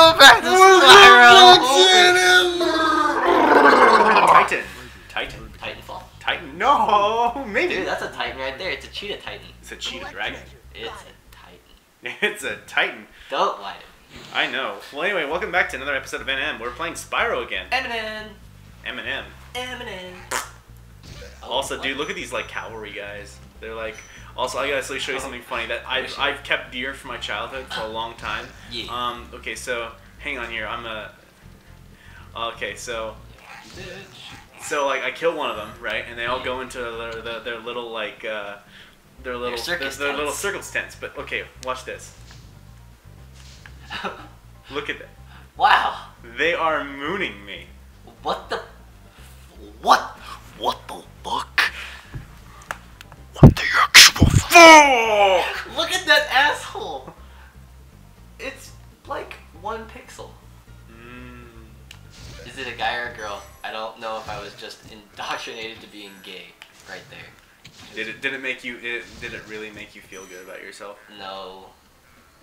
Welcome back to Spyro! Titanfall. Titan? No, maybe. Dude, that's a Titan right there. It's a cheetah Titan. It's a cheetah dragon. It's a Titan. It's a Titan. Don't lie to me. I know. Well, anyway, welcome back to another episode of NM. We're playing Spyro again. Eminem. Also, dude, look at these like cavalry guys. They're like. Also, I gotta show you something funny that I've kept dear from my childhood for a long time. Yeah. Okay, so hang on here. Okay, so like I kill one of them, right? And they all go into their little like their little circus tents. But okay, watch this. Look at that. Wow. They are mooning me. What the fuck? What the actual fuck? Look at that asshole. It's like 1 pixel. Is it a guy or a girl? I don't know if I was just indoctrinated to being gay right there. Did it really make you feel good about yourself? No.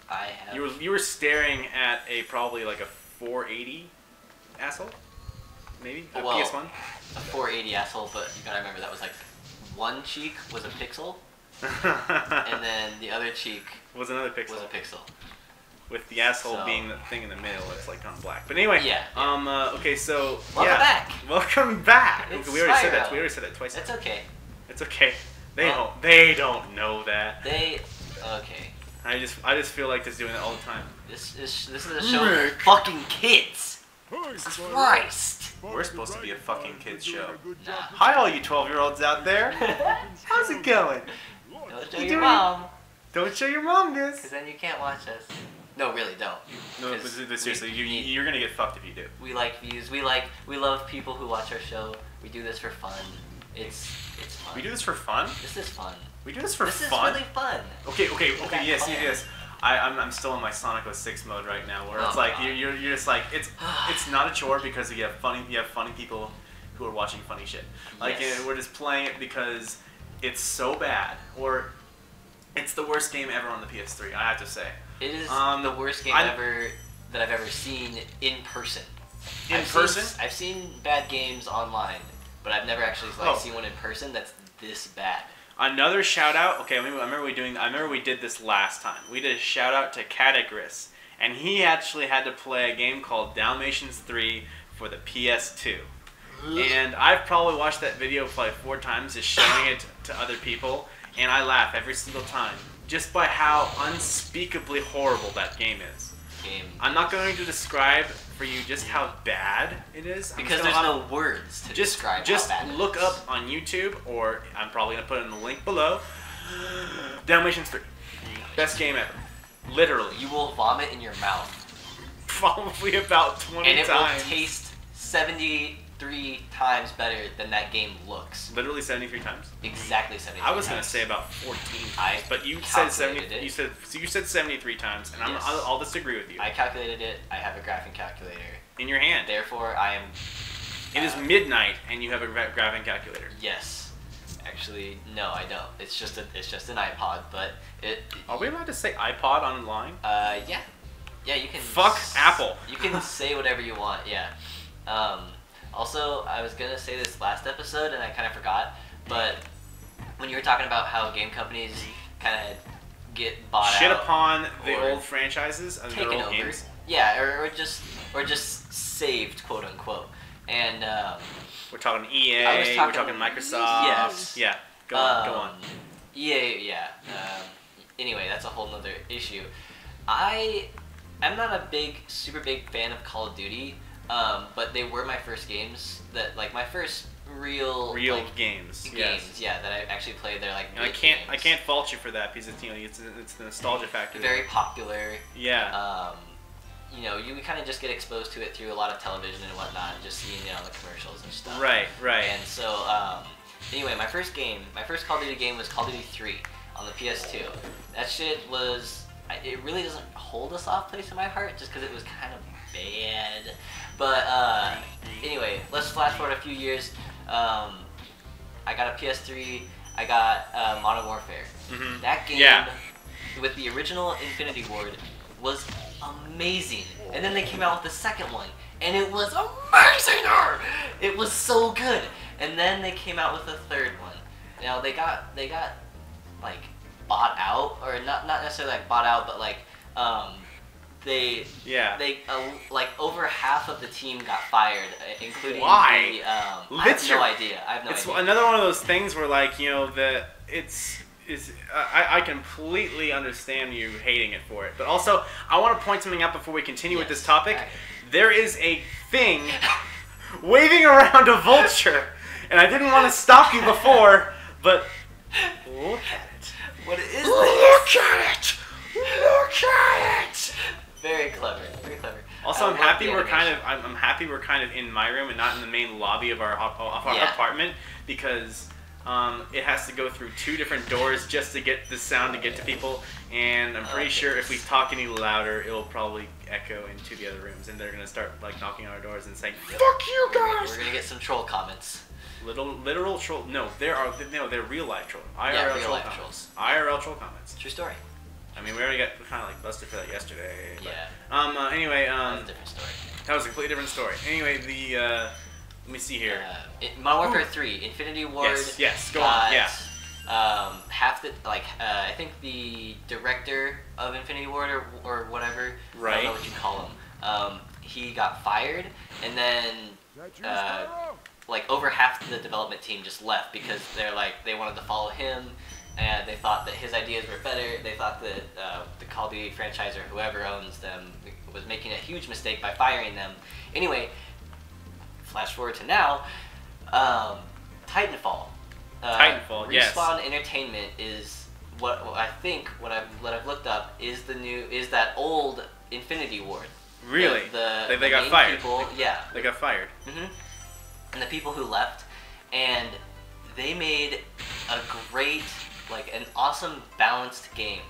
I have. You were staring at probably like a 480 asshole? Maybe? A PS1? A 480 asshole, but you gotta remember that was like one cheek was a pixel, and then the other cheek was another pixel. With the asshole being the thing in the middle, it's like kind of black. But anyway, okay, so welcome back. Welcome back. It's we already said Spyro. that. We already said that twice. It's okay. It's okay. They don't know that. Okay. I just feel like just doing it all the time. This is a show for fucking kids. Christ. We're supposed to be a fucking kids show. Nah. Hi, all you 12-year-olds out there. How's it going? Don't show your mom. Don't show your mom this. Because then you can't watch us. No, really, don't. No, but seriously, you're gonna get fucked if you do. We like views. We love people who watch our show. We do this for fun. It's fun. We do this for fun? This is fun. We do this for fun? This is really fun. Okay, yes. I'm still in my Sonic 06 mode right now, where it's like you're just like it's not a chore because you have funny people who are watching funny shit. Like we're just playing it because it's so bad, or it's the worst game ever on the PS3. I have to say. It is the worst game ever that I've ever seen in person. I've seen bad games online, but I've never actually seen one in person that's this bad. Another shout out. Okay, I remember we did this last time. We did a shout out to Catagris, and he actually had to play a game called Dalmatians 3 for the PS2. And I've probably watched that video probably 4 times, just showing it to other people, and I laugh every single time, just by how unspeakably horrible that game is. I'm not going to describe for you just how bad it is. Because there's no words to describe how bad it is. Just look up on YouTube, or I'm probably going to put it in the link below, Dalmatians 3. Best game ever. Literally. You will vomit in your mouth. Probably about 20 times. And it will taste 73 times better than that game looks. Literally 73 times? Exactly 73 times. I was going to say about 14 times, but you said 70. You said 73 times, and yes. I'll disagree with you. I calculated it. I have a graphing calculator in your hand. Therefore, I am. It is midnight, and you have a graphing calculator. Yes. Actually, no, I don't. It's just an iPod, but it. Are we allowed to say iPod online? Yeah. Yeah, you can. Fuck Apple. You can say whatever you want. Yeah. Also, I was gonna say this last episode, and I kind of forgot, but when you were talking about how game companies kind of get bought shit out, upon the old franchises and their old games, yeah, or just saved, quote unquote, and we're talking EA, we're talking Microsoft, yes, yeah, go on. EA, yeah. Anyway, that's a whole nother issue. I'm not a super big fan of Call of Duty. But they were my first games my first real games, yeah, that I actually played. They're like, and I can't fault you for that because it's the nostalgia factor. Very popular. Yeah. You kind of just get exposed to it through a lot of television and whatnot, just seeing it on the commercials and stuff. Right. And so, anyway, my first Call of Duty game was Call of Duty 3 on the PS2. That shit was. It really doesn't hold a soft place in my heart just because it was kind of bad. But anyway, let's flash forward a few years. I got a PS3. I got Modern Warfare. That game with the original Infinity Ward was amazing. And then they came out with the second one, and it was amazing! It was so good. And then they came out with the third one. Now they got like bought out, or not necessarily like bought out, but like they like over half of the team got fired, including Why? I have no idea. It's another one of those things where like I completely understand you hating it for it, but also I want to point something out before we continue with this topic. Right. There is a thing waving around a vulture, and I didn't want to stop you before, but look at it. What is this? Look at it! Look at it! Very clever. Very clever. Also, I'm happy we're kind of in my room and not in the main lobby of our apartment, because it has to go through 2 different doors just to get the sound to get to people, and I'm pretty sure if we talk any louder, it'll probably echo into the other rooms, and they're gonna start like knocking on our doors and saying, "Fuck you guys!" We're gonna get some troll comments. Literal troll? No, they're real life troll. IRL real troll life comments. trolls. IRL troll comments. True story. I mean, we already got kind of like busted for that yesterday. But, Yeah. Anyway, That's a different story. that was a completely different story. Anyway, let me see here. Modern Warfare 3, Infinity Ward. Yes. Go on. Yeah. Half the I think the director of Infinity Ward or whatever. Right. I don't know what you call him. He got fired, and then like over half the development team just left because they wanted to follow him, and they thought that his ideas were better. They thought that the Call of Duty franchise or whoever owns them was making a huge mistake by firing them. Anyway, flash forward to now, Titanfall. Titanfall, yes. Respawn Entertainment is what I've looked up is that old Infinity Ward. Really? They got fired. People, yeah. They got fired. Mhm. And the people who left, and they made a great, an awesome balanced game.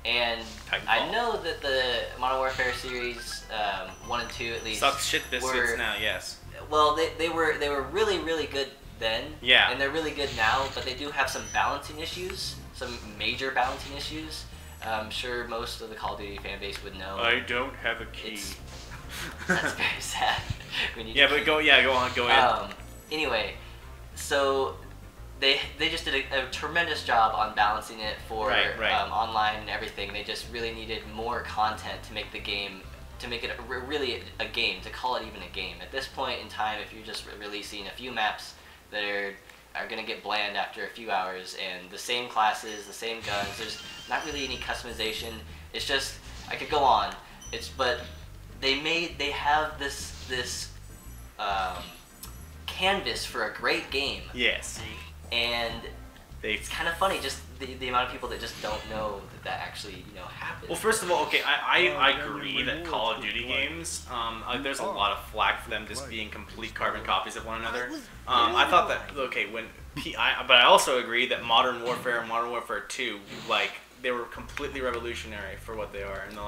And Titanfall. I know that the Modern Warfare series 1 and 2 at least sucks shit biscuits now. Yes. Well, they were really really good then. Yeah. And they're really good now, but they do have some balancing issues, some major balancing issues. I'm sure most of the Call of Duty fan base would know. I don't have a key. That's very sad. But go ahead. Anyway, so they just did a tremendous job on balancing it for online and everything. They just really needed more content to make the game, to make it really a game, to call it even a game. At this point in time, if you're just releasing a few maps that are going to get bland after a few hours, and the same classes, the same guns, there's not really any customization. It's just, I could go on. But they have this canvas for a great game. Yes. And it's kind of funny, just the amount of people that just don't know that actually happens. Well, first of all, okay, I agree that Call of Duty games, there's a lot of flack for them just being complete carbon copies of one another. I thought that, okay, but I also agree that Modern Warfare and Modern Warfare 2, they were completely revolutionary for what they are, and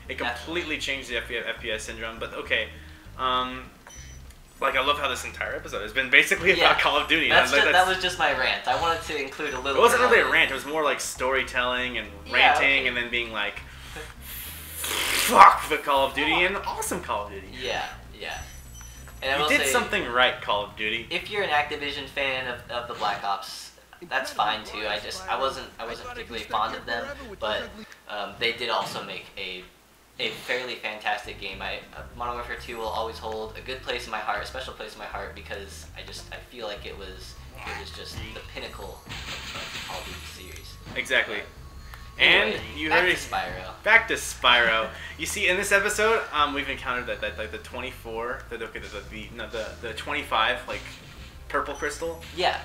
it completely changed the FPS syndrome. But okay, I love how this entire episode has been basically about Call of Duty. That was just my rant. I wanted to include a little. It wasn't really a rant. It was more like storytelling and ranting, and then being like, "Fuck the Call of Duty" and awesome Call of Duty. Yeah. And you did something right, Call of Duty. If you're an Activision fan of the Black Ops, that's fine too. I wasn't particularly fond of them, but they did also make a fairly fantastic game. Modern Warfare 2 will always hold a good place in my heart, a special place in my heart, because I feel like it was just the pinnacle of the Call of Duty series. Exactly. Anyway, and you back heard to Spyro. Back to Spyro. You see, in this episode, we've encountered the 24, the 25 purple crystal. Yeah.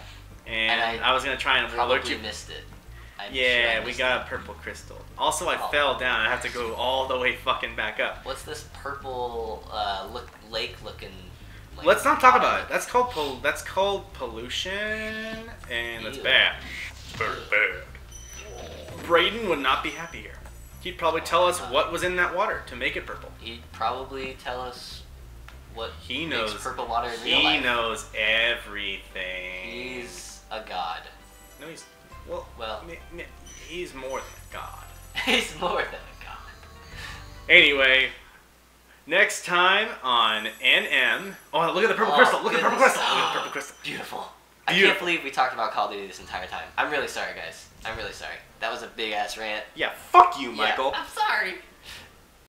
And I was gonna try and alert you. Missed it. We got a purple crystal. Also, I fell down. I have to go all the way fucking back up. What's this purple lake looking? Let's not talk about it. That's called pollution, and that's bad. It's very bad. Brayden would not be happy here. He'd probably tell us what was in that water to make it purple. He'd probably tell us what he knows. Makes purple water in real life. He knows everything. He's a god. No, he's he's more than a god. He's more than a god. Anyway, next time on NM. Oh, look at the purple crystal. Look at the purple crystal. Look at the purple crystal. Beautiful. I can't believe we talked about Call of Duty this entire time. I'm really sorry, guys. I'm really sorry. That was a big ass rant. Yeah, fuck you, Michael. Yeah, I'm sorry.